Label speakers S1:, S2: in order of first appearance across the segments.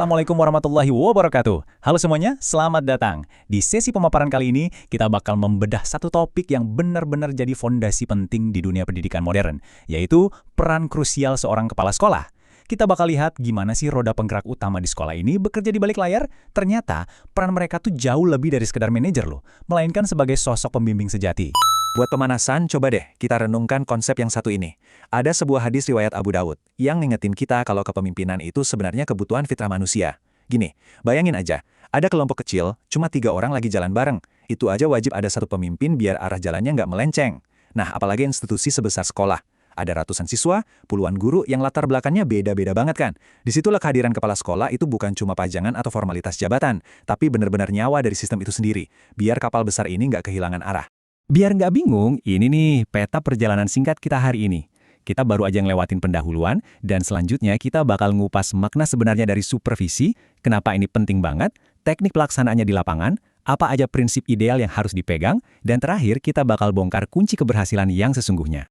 S1: Assalamualaikum warahmatullahi wabarakatuh. Halo semuanya, selamat datang. Di sesi pemaparan kali ini, kita bakal membedah satu topik yang benar-benar jadi fondasi penting di dunia pendidikan modern, yaitu peran krusial seorang kepala sekolah. Kita bakal lihat gimana sih roda penggerak utama di sekolah ini bekerja di balik layar. Ternyata, peran mereka tuh jauh lebih dari sekedar manajer loh, melainkan sebagai sosok pembimbing sejati.
S2: Buat pemanasan, coba deh kita renungkan konsep yang satu ini. Ada sebuah hadis riwayat Abu Dawud yang ngingetin kita kalau kepemimpinan itu sebenarnya kebutuhan fitrah manusia. Gini, bayangin aja, ada kelompok kecil, cuma 3 orang lagi jalan bareng. Itu aja wajib ada satu pemimpin biar arah jalannya nggak melenceng. Nah, apalagi institusi sebesar sekolah. Ada ratusan siswa, puluhan guru yang latar belakangnya beda-beda banget kan. Disitulah kehadiran kepala sekolah itu bukan cuma pajangan atau formalitas jabatan, tapi benar-benar nyawa dari sistem itu sendiri, biar kapal besar ini nggak kehilangan arah.
S3: Biar nggak bingung, ini nih peta perjalanan singkat kita hari ini. Kita baru aja ngelewatin pendahuluan, dan selanjutnya kita bakal ngupas makna sebenarnya dari supervisi, kenapa ini penting banget, teknik pelaksanaannya di lapangan, apa aja prinsip ideal yang harus dipegang, dan terakhir kita bakal bongkar kunci keberhasilan yang sesungguhnya.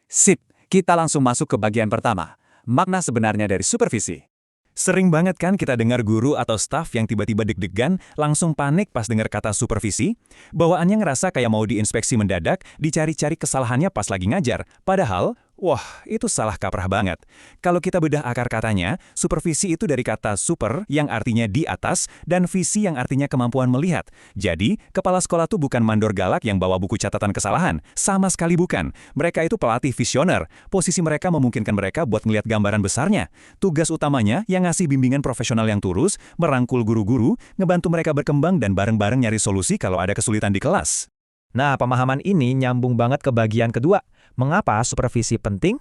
S2: Sip, kita langsung masuk ke bagian pertama, makna sebenarnya dari supervisi.
S1: Sering banget kan kita dengar guru atau staf yang tiba-tiba deg-degan, langsung panik pas dengar kata supervisi? Bawaannya ngerasa kayak mau diinspeksi mendadak, dicari-cari kesalahannya pas lagi ngajar. Padahal, wah, itu salah kaprah banget. Kalau kita bedah akar katanya, supervisi itu dari kata super yang artinya di atas dan visi yang artinya kemampuan melihat. Jadi, kepala sekolah tuh bukan mandor galak yang bawa buku catatan kesalahan. Sama sekali bukan. Mereka itu pelatih visioner. Posisi mereka memungkinkan mereka buat ngelihat gambaran besarnya. Tugas utamanya yang ngasih bimbingan profesional yang tulus, merangkul guru-guru, ngebantu mereka berkembang dan bareng-bareng nyari solusi kalau ada kesulitan di kelas.
S4: Nah, pemahaman ini nyambung banget ke bagian kedua. Mengapa supervisi penting?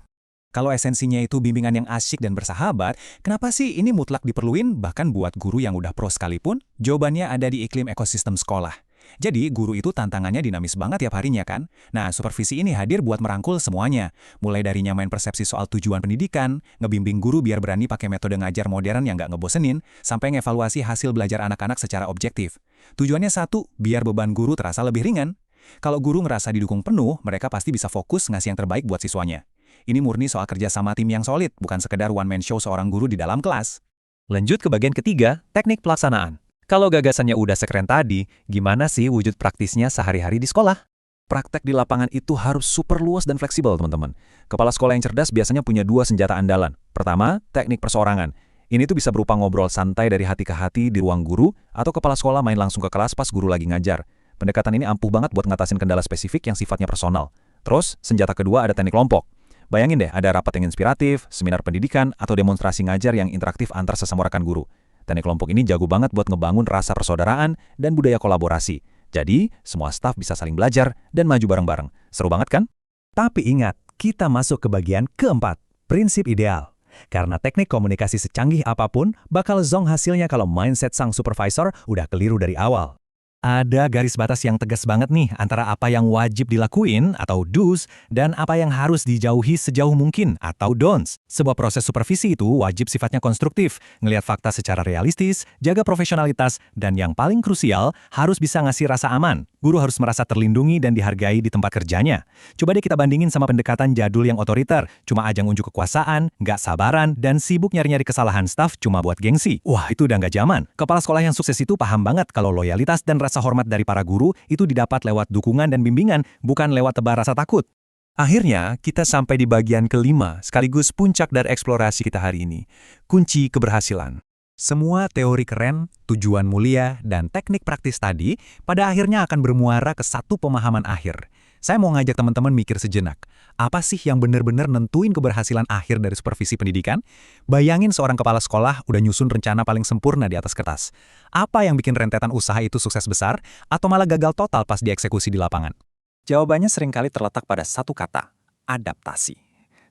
S1: Kalau esensinya itu bimbingan yang asyik dan bersahabat, kenapa sih ini mutlak diperluin bahkan buat guru yang udah pro sekalipun? Jawabannya ada di iklim ekosistem sekolah. Jadi, guru itu tantangannya dinamis banget tiap harinya kan? Nah, supervisi ini hadir buat merangkul semuanya. Mulai dari nyamain persepsi soal tujuan pendidikan, ngebimbing guru biar berani pakai metode ngajar modern yang nggak ngebosenin, sampai ngevaluasi hasil belajar anak-anak secara objektif. Tujuannya satu, biar beban guru terasa lebih ringan. Kalau guru ngerasa didukung penuh, mereka pasti bisa fokus ngasih yang terbaik buat siswanya. Ini murni soal kerja sama tim yang solid, bukan sekedar one-man show seorang guru di dalam kelas.
S4: Lanjut ke bagian ketiga, teknik pelaksanaan. Kalau gagasannya udah sekeren tadi, gimana sih wujud praktisnya sehari-hari di sekolah?
S2: Praktek di lapangan itu harus super luas dan fleksibel, teman-teman. Kepala sekolah yang cerdas biasanya punya 2 senjata andalan. Pertama, teknik perseorangan. Ini tuh bisa berupa ngobrol santai dari hati ke hati di ruang guru, atau kepala sekolah main langsung ke kelas pas guru lagi ngajar. Pendekatan ini ampuh banget buat ngatasin kendala spesifik yang sifatnya personal. Terus, senjata kedua ada teknik kelompok. Bayangin deh, ada rapat yang inspiratif, seminar pendidikan, atau demonstrasi ngajar yang interaktif antar sesama rekan guru. Teknik kelompok ini jago banget buat ngebangun rasa persaudaraan dan budaya kolaborasi. Jadi, semua staf bisa saling belajar dan maju bareng-bareng. Seru banget kan?
S3: Tapi ingat, kita masuk ke bagian keempat, prinsip ideal. Karena teknik komunikasi secanggih apapun, bakal zonk hasilnya kalau mindset sang supervisor udah keliru dari awal. Ada garis batas yang tegas banget nih antara apa yang wajib dilakuin atau do's dan apa yang harus dijauhi sejauh mungkin atau don'ts. Sebuah proses supervisi itu wajib sifatnya konstruktif, ngelihat fakta secara realistis, jaga profesionalitas, dan yang paling krusial harus bisa ngasih rasa aman. Guru harus merasa terlindungi dan dihargai di tempat kerjanya. Coba deh kita bandingin sama pendekatan jadul yang otoriter, cuma ajang unjuk kekuasaan, nggak sabaran, dan sibuk nyari-nyari kesalahan staf cuma buat gengsi. Wah, itu udah nggak zaman. Kepala sekolah yang sukses itu paham banget kalau loyalitas dan rasa hormat dari para guru itu didapat lewat dukungan dan bimbingan, bukan lewat tebar rasa takut.
S2: Akhirnya, kita sampai di bagian kelima, sekaligus puncak dari eksplorasi kita hari ini. Kunci keberhasilan.
S1: Semua teori keren, tujuan mulia, dan teknik praktis tadi pada akhirnya akan bermuara ke satu pemahaman akhir. Saya mau ngajak teman-teman mikir sejenak. Apa sih yang benar-benar nentuin keberhasilan akhir dari supervisi pendidikan? Bayangin seorang kepala sekolah udah nyusun rencana paling sempurna di atas kertas. Apa yang bikin rentetan usaha itu sukses besar atau malah gagal total pas dieksekusi di lapangan?
S2: Jawabannya seringkali terletak pada satu kata, adaptasi.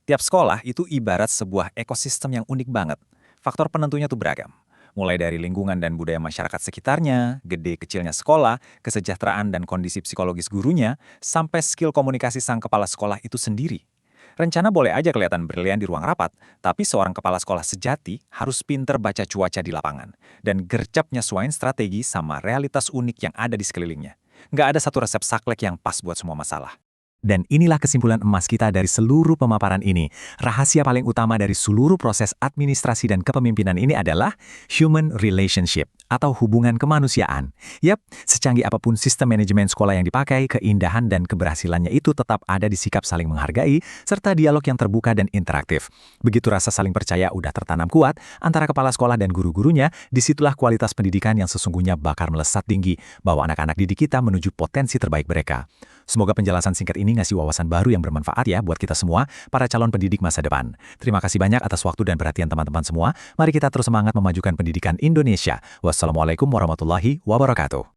S2: Tiap sekolah itu ibarat sebuah ekosistem yang unik banget. Faktor penentunya tuh beragam. Mulai dari lingkungan dan budaya masyarakat sekitarnya, gede kecilnya sekolah, kesejahteraan dan kondisi psikologis gurunya, sampai skill komunikasi sang kepala sekolah itu sendiri. Rencana boleh aja kelihatan brilian di ruang rapat, tapi seorang kepala sekolah sejati harus pinter baca cuaca di lapangan dan gercep nyesuaiin strategi sama realitas unik yang ada di sekelilingnya. Nggak ada satu resep saklek yang pas buat semua masalah. Dan inilah kesimpulan emas kita dari seluruh pemaparan ini. Rahasia paling utama dari seluruh proses administrasi dan kepemimpinan ini adalah human relationship atau hubungan kemanusiaan. Yap, secanggih apapun sistem manajemen sekolah yang dipakai, keindahan dan keberhasilannya itu tetap ada di sikap saling menghargai serta dialog yang terbuka dan interaktif. Begitu rasa saling percaya udah tertanam kuat antara kepala sekolah dan guru-gurunya, disitulah kualitas pendidikan yang sesungguhnya bakal melesat tinggi, bawa anak-anak didik kita menuju potensi terbaik mereka. Semoga penjelasan singkat ini ngasih wawasan baru yang bermanfaat ya buat kita semua, para calon pendidik masa depan. Terima kasih banyak atas waktu dan perhatian teman-teman semua. Mari kita terus semangat memajukan pendidikan Indonesia. Wassalamualaikum warahmatullahi wabarakatuh.